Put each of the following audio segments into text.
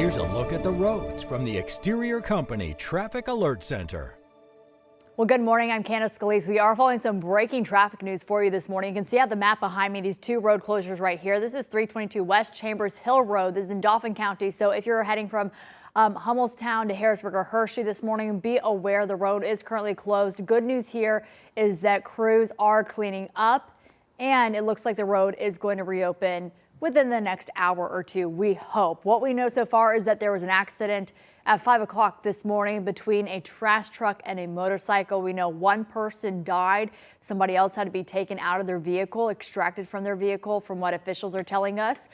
Here's a look at the roads from the Exterior Company Traffic Alert Center. Well, good morning. I'm Candace Scalese. We are following some breaking traffic news for you this morning. You can see on the map behind me these two road closures right here. This is 322 West Chambers Hill Road. This is in Dauphin County. So if you're heading from Hummelstown to Harrisburg or Hershey this morning, be aware the road is currently closed. Good news here is that crews are cleaning up and it looks like the road is going to reopen within the next hour or two, we hope. What we know so far is that there was an accident at 5 o'clock this morning between a trash truck and a motorcycle. We know one person died. Somebody else had to be taken out of their vehicle, extracted from their vehicle, from what officials are telling us.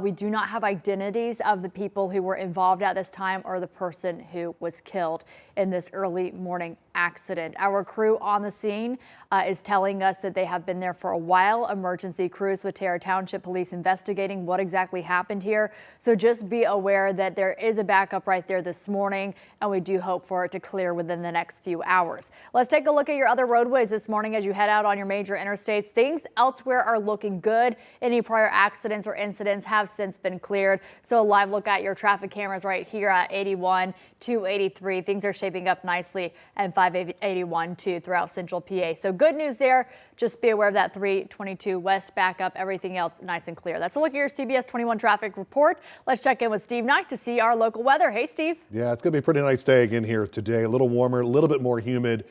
We do not have identities of the people who were involved at this time or the person who was killed in this early morning accident. Our crew on the scene is telling us that they have been there for a while. Emergency crews with Tarrant Township Police investigating what exactly happened here. So just be aware that there is a backup right there this morning, and we do hope for it to clear within the next few hours. Let's take a look at your other roadways this morning as you head out on your major interstates. Things elsewhere are looking good. Any prior accidents or incidents have since been cleared. So a live look at your traffic cameras right here at 81, 283. Things are shaping up nicely, and 581 too throughout central PA. So good news there. Just be aware of that 322 West backup. Everything else nice and clear. That's a look at your CBS 21 traffic report. Let's check in with Steve Knight to see our local weather. Hey, Steve. Yeah, it's going to be a pretty nice day again here today. A little warmer, a little bit more humid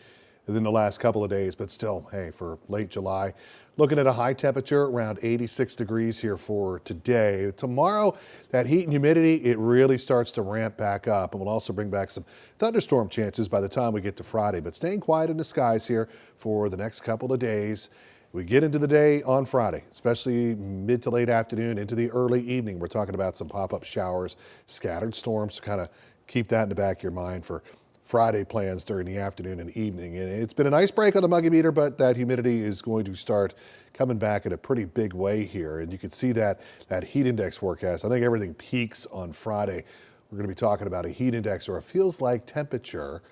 than the last couple of days, but still, hey, for late July, looking at a high temperature around 86 degrees here for today. Tomorrow, that heat and humidity, it really starts to ramp back up, and we'll also bring back some thunderstorm chances by the time we get to Friday, but staying quiet in the skies here for the next couple of days. We get into the day on Friday, especially mid to late afternoon into the early evening. We're talking about some pop-up showers, scattered storms, to kind of keep that in the back of your mind for Friday plans during the afternoon and evening. And it's been a nice break on the muggy meter, but that humidity is going to start coming back in a pretty big way here. And you can see that heat index forecast. I think everything peaks on Friday. We're going to be talking about a heat index, or a feels like temperature,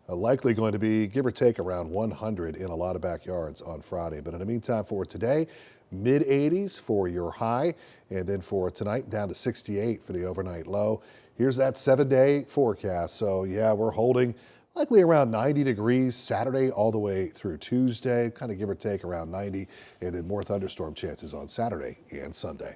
likely going to be give or take around 100 in a lot of backyards on Friday. But in the meantime, for today, mid 80s for your high, and then for tonight down to 68 for the overnight low. Here's that 7-day forecast. So yeah, we're holding likely around 90 degrees Saturday all the way through Tuesday, kind of give or take around 90, and then more thunderstorm chances on Saturday and Sunday.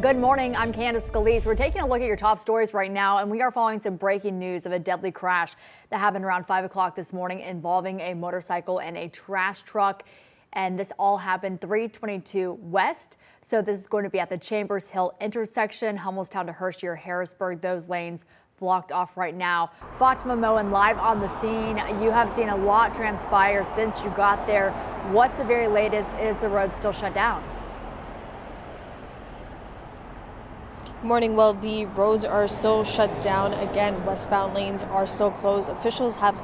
Good morning, I'm Candace Scalese. We're taking a look at your top stories right now, and we are following some breaking news of a deadly crash that happened around 5 o'clock this morning involving a motorcycle and a trash truck. And this all happened 322 West. So this is going to be at the Chambers Hill intersection, Hummelstown to Hershey or Harrisburg. Those lanes blocked off right now. Fatima Moen live on the scene. You have seen a lot transpire since you got there. What's the very latest? Is the road still shut down? Morning. Well, the roads are still shut down. Again, westbound lanes are still closed. Officials have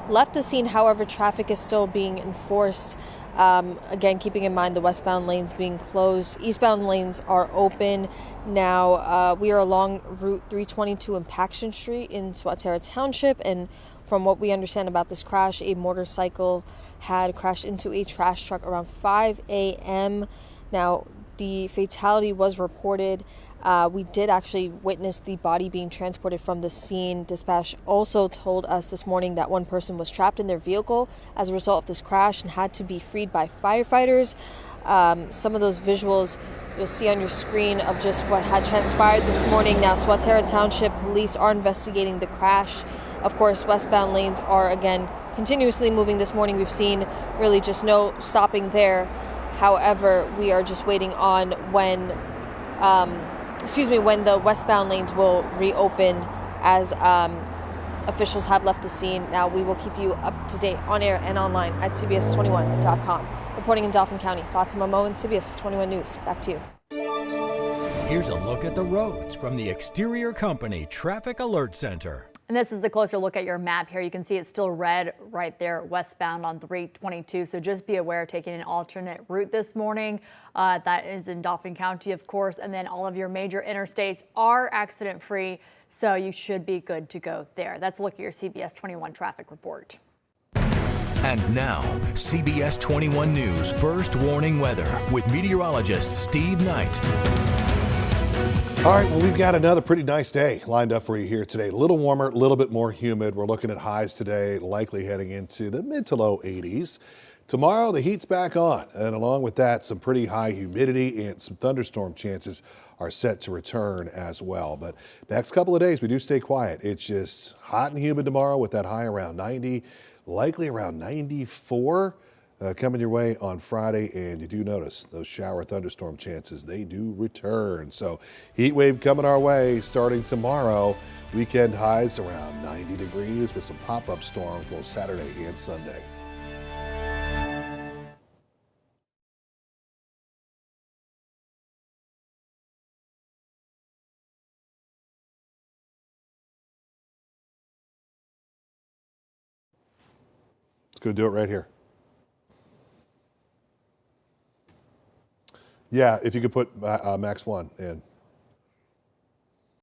left the scene. However, traffic is still being enforced. Again, keeping in mind the westbound lanes being closed. Eastbound lanes are open. Now, we are along Route 322 and Paxton Street in Swatara Township. And from what we understand about this crash, a motorcycle had crashed into a trash truck around 5 a.m. Now, the fatality was reported. We did actually witness the body being transported from the scene. Dispatch also told us this morning that one person was trapped in their vehicle as a result of this crash and had to be freed by firefighters. Some of those visuals you'll see on your screen of just what had transpired this morning. Now, Swatara Township police are investigating the crash. Of course, westbound lanes are again continuously moving this morning. We've seen really just no stopping there. However, we are just waiting on when the westbound lanes will reopen as officials have left the scene. Now, we will keep you up to date on air and online at CBS21.com. Reporting in Dauphin County, Fatima Moen, CBS 21 News. Back to you. Here's a look at the roads from the Exterior Company Traffic Alert Center. And this is a closer look at your map here. You can see it's still red right there westbound on 322. So just be aware, taking an alternate route this morning. That is in Dauphin County, of course. And then all of your major interstates are accident free. So you should be good to go there. That's a look at your CBS 21 traffic report. And now, CBS 21 News First Warning Weather with meteorologist Steve Knight. All right, well, we've got another pretty nice day lined up for you here today. A little warmer, a little bit more humid. We're looking at highs today, likely heading into the mid to low 80s. Tomorrow, the heat's back on, and along with that, some pretty high humidity and some thunderstorm chances are set to return as well. But next couple of days, we do stay quiet. It's just hot and humid tomorrow with that high around 90, likely around 94. Coming your way on Friday, and you do notice those shower thunderstorm chances, they do return. So heat wave coming our way starting tomorrow. Weekend highs around 90 degrees with some pop-up storms both Saturday and Sunday. It's going to do it right here. Yeah, if you could put Max 1 in.